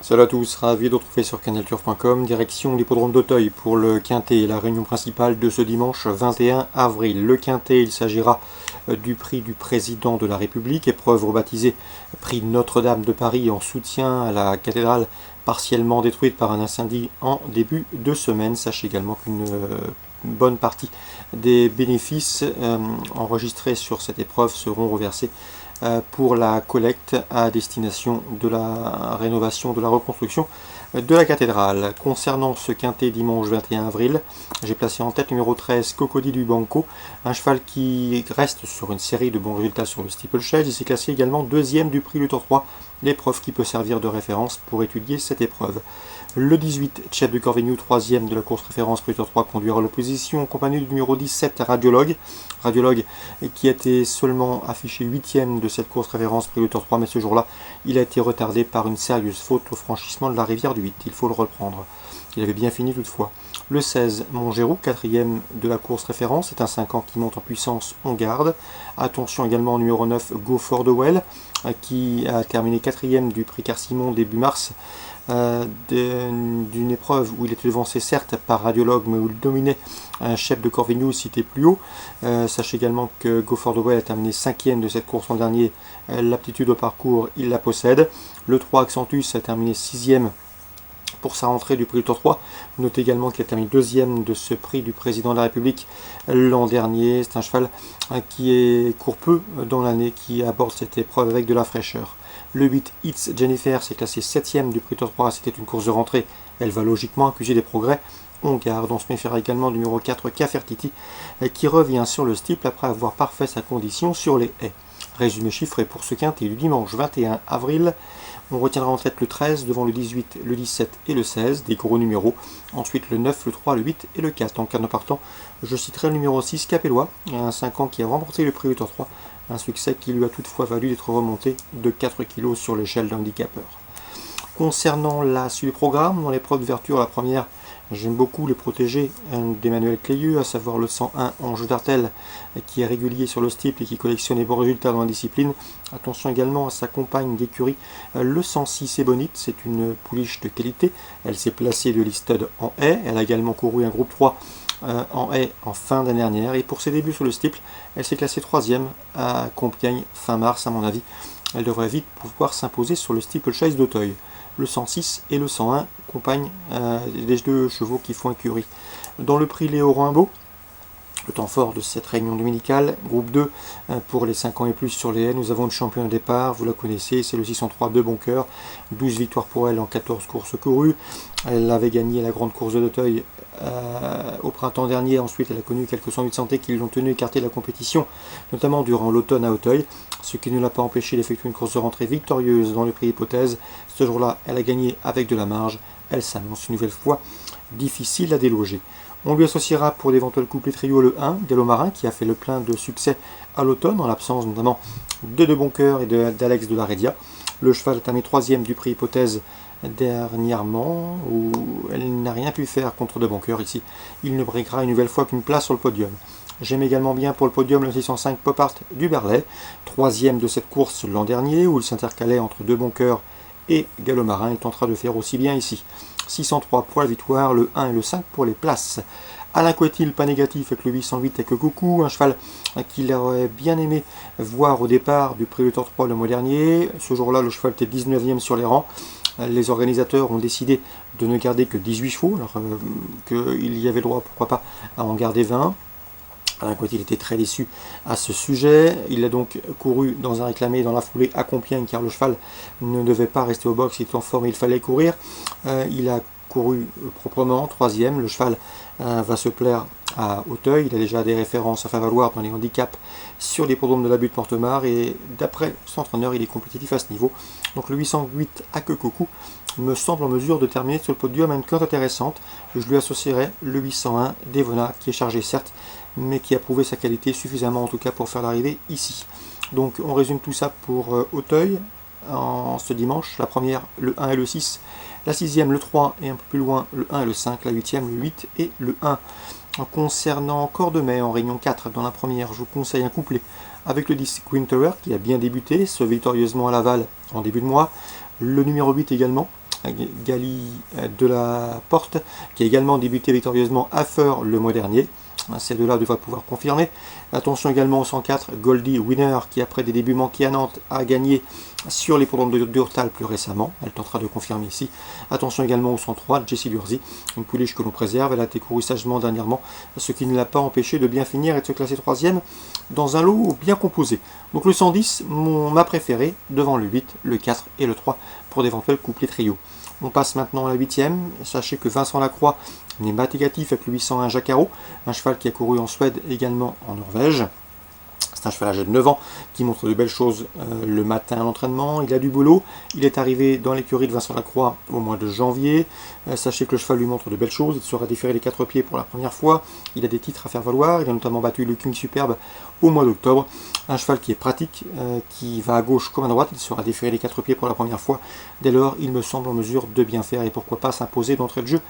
Salut à tous, ravi de retrouver sur canalturf.com, direction l'hippodrome d'Auteuil pour le Quintet, la réunion principale de ce dimanche 21 avril. Le Quintet, il s'agira du prix du président de la République, épreuve rebaptisée prix Notre-Dame de Paris en soutien à la cathédrale partiellement détruite par un incendie en début de semaine. Sachez également qu'une bonne partie des bénéfices enregistrés sur cette épreuve seront reversés pour la collecte à destination de la rénovation, de la reconstruction de la cathédrale. Concernant ce quintet dimanche 21 avril, j'ai placé en tête numéro 13 Cocody du Banco, un cheval qui reste sur une série de bons résultats sur le steeplechase. Il s'est classé également deuxième du prix Luthor 3, l'épreuve qui peut servir de référence pour étudier cette épreuve. Le 18, Chef de Corvignou, troisième de la course référence Luthor 3, conduira l'opposition en compagnie du numéro 17 Radiologue qui a été seulement affiché 8e de cette course référence prix Luthor 3, mais ce jour-là, il a été retardé par une sérieuse faute au franchissement de la rivière du 8. Il faut le reprendre. Il avait bien fini toutefois. Le 16, Montgéroux, quatrième de la course référence, c'est un 5 ans qui monte en puissance, on garde. Attention également au numéro 9, Go for the Well, qui a terminé quatrième du prix Car-Simon début mars, d'une épreuve où il était devancé certes par Radiologue, mais où il dominait un Chef de Corvignou cité plus haut. Sachez également que Go for the Well a terminé cinquième de cette course en dernier. L'aptitude au parcours, il la possède. Le 3, Accentus, a terminé sixième pour sa rentrée du prix Luthor 3. Notez également qu'il a terminé deuxième de ce prix du président de la République l'an dernier. C'est un cheval qui court peu dans l'année, qui aborde cette épreuve avec de la fraîcheur. Le 8, It's Jennifer, s'est classé 7e du prix Luthor 3. C'était une course de rentrée. Elle va logiquement accuser des progrès. On garde. On se méfiera également du numéro 4, Cafertiti, qui revient sur le steeple après avoir parfait sa condition sur les haies. Résumé chiffré pour ce quintet du dimanche 21 avril. On retiendra en tête le 13 devant le 18, le 17 et le 16, des gros numéros. Ensuite le 9, le 3, le 8 et le 4. En cas de partant, je citerai le numéro 6, Capellois, un 5 ans qui a remporté le prix Luthor 3, un succès qui lui a toutefois valu d'être remonté de 4 kg sur l'échelle d'handicapeur. Concernant la suite du programme, dans l'épreuve d'ouverture, la première, j'aime beaucoup les protégés d'Emmanuel Clélieu, à savoir le 101 Ange d'Artel, qui est régulier sur le steeple et qui collectionne les bons résultats dans la discipline. Attention également à sa compagne d'écurie, le 106 Ebonite, c'est une pouliche de qualité. Elle s'est placée de listed en haie, elle a également couru un groupe 3 en haie en fin d'année dernière, et pour ses débuts sur le steeple, elle s'est classée 3e à Compiègne fin mars. À mon avis, elle devrait vite pouvoir s'imposer sur le steeplechase d'Auteuil. Le 106 et le 101 compagnent les deux chevaux qui font écurie. Dans le prix Léo Rimbaud, le temps fort de cette réunion dominicale, groupe 2 pour les 5 ans et plus sur les haies, nous avons une championne au départ, vous la connaissez, c'est le 603 de Boncoeur, 12 victoires pour elle en 14 courses courues. Elle avait gagné la grande course de d'Auteuil au printemps dernier. Ensuite elle a connu quelques ennuis de santé qui l'ont tenu écarté de la compétition, notamment durant l'automne à Auteuil, ce qui ne l'a pas empêché d'effectuer une course de rentrée victorieuse dans le prix Hypothèse. Ce jour-là, elle a gagné avec de la marge. Elle s'annonce une nouvelle fois difficile à déloger. On lui associera pour d'éventuels couples trio le 1, Gallo Marin, qui a fait le plein de succès à l'automne, en l'absence notamment de Boncoeur et d'Alex de la Redia. Le cheval a terminé 3e du prix Hypothèse dernièrement, où elle n'a rien pu faire contre de Boncoeur ici. Il ne briguera une nouvelle fois qu'une place sur le podium. J'aime également bien pour le podium le 605 Pop Art du Berlay, 3e de cette course l'an dernier, où il s'intercalait entre de Boncoeur et Gallo Marin. Il tentera de faire aussi bien ici. 603 pour la victoire, le 1 et le 5 pour les places. Alain Couetil, pas négatif avec le 808 avec Coucou, un cheval qu'il aurait bien aimé voir au départ du prix Luthor 3 le mois dernier. Ce jour-là, le cheval était 19e sur les rangs. Les organisateurs ont décidé de ne garder que 18 chevaux, alors qu'il y avait droit, pourquoi pas, à en garder 20. Alain Couetil était très déçu à ce sujet. Il a donc couru dans un réclamé dans la foulée à Compiègne, car le cheval ne devait pas rester au box, il était en forme et il fallait courir. Il a couru proprement, 3e. Le cheval va se plaire à Auteuil. Il a déjà des références à faire valoir dans les handicaps sur l'hippodrome de la butte Portemar, et d'après son entraîneur, il est compétitif à ce niveau. Donc le 808 à Coucou me semble en mesure de terminer sur le podium à une cote intéressante. Je lui associerai le 801 d'Evona, qui est chargé certes, mais qui a prouvé sa qualité suffisamment en tout cas pour faire l'arrivée ici. Donc on résume tout ça pour Auteuil en ce dimanche. La première, le 1 et le 6. La 6e, le 3 et un peu plus loin, le 1 et le 5. La 8e, le 8 et le 1. Concernant Cordemais en réunion 4, dans la première, je vous conseille un couplet avec le 10 Quinterer qui a bien débuté, se victorieusement à Laval en début de mois. Le numéro 8 également, Gali de la Porte, qui a également débuté victorieusement à Feur le mois dernier. Ces deux-là devraient pouvoir confirmer. Attention également au 104, Goldie Winner, qui après des débuts manqués à Nantes a gagné sur les l'hippodrome de Durtal plus récemment. Elle tentera de confirmer ici. Attention également au 103, Jessie Durzi, une pouliche que l'on préserve. Elle a été courue sagement dernièrement, ce qui ne l'a pas empêché de bien finir et de se classer 3e dans un lot bien composé. Donc le 110, ma préférée, devant le 8, le 4 et le 3 pour d'éventuels couplets trio. On passe maintenant à la 8e. Sachez que Vincent Lacroix n'est pas négatif avec le 801 Jacaro, un cheval qui a couru en Suède également en Norvège. C'est un cheval âgé de 9 ans qui montre de belles choses le matin à l'entraînement. Il a du boulot. Il est arrivé dans l'écurie de Vincent Lacroix au mois de janvier. Sachez que le cheval lui montre de belles choses. Il sera déféré les 4 pieds pour la première fois. Il a des titres à faire valoir. Il a notamment battu le King Superbe au mois d'octobre. Un cheval qui est pratique, qui va à gauche comme à droite. Il sera déféré les 4 pieds pour la première fois. Dès lors, il me semble en mesure de bien faire et pourquoi pas s'imposer d'entrée de jeu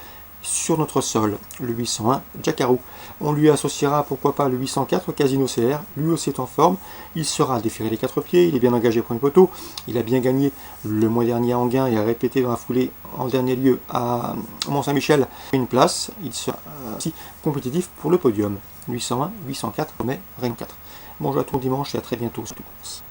sur notre sol. Le 801 Jacaro. On lui associera pourquoi pas le 804 Casino CR, lui aussi est en forme, il sera déféré les 4 pieds, il est bien engagé pour une poteau, il a bien gagné le mois dernier à Anguin et a répété dans la foulée en dernier lieu à Mont-Saint-Michel une place, il sera aussi compétitif pour le podium. 801, 804, mais Rennes 4. Bonjour à tous dimanche et à très bientôt sur Tout Course.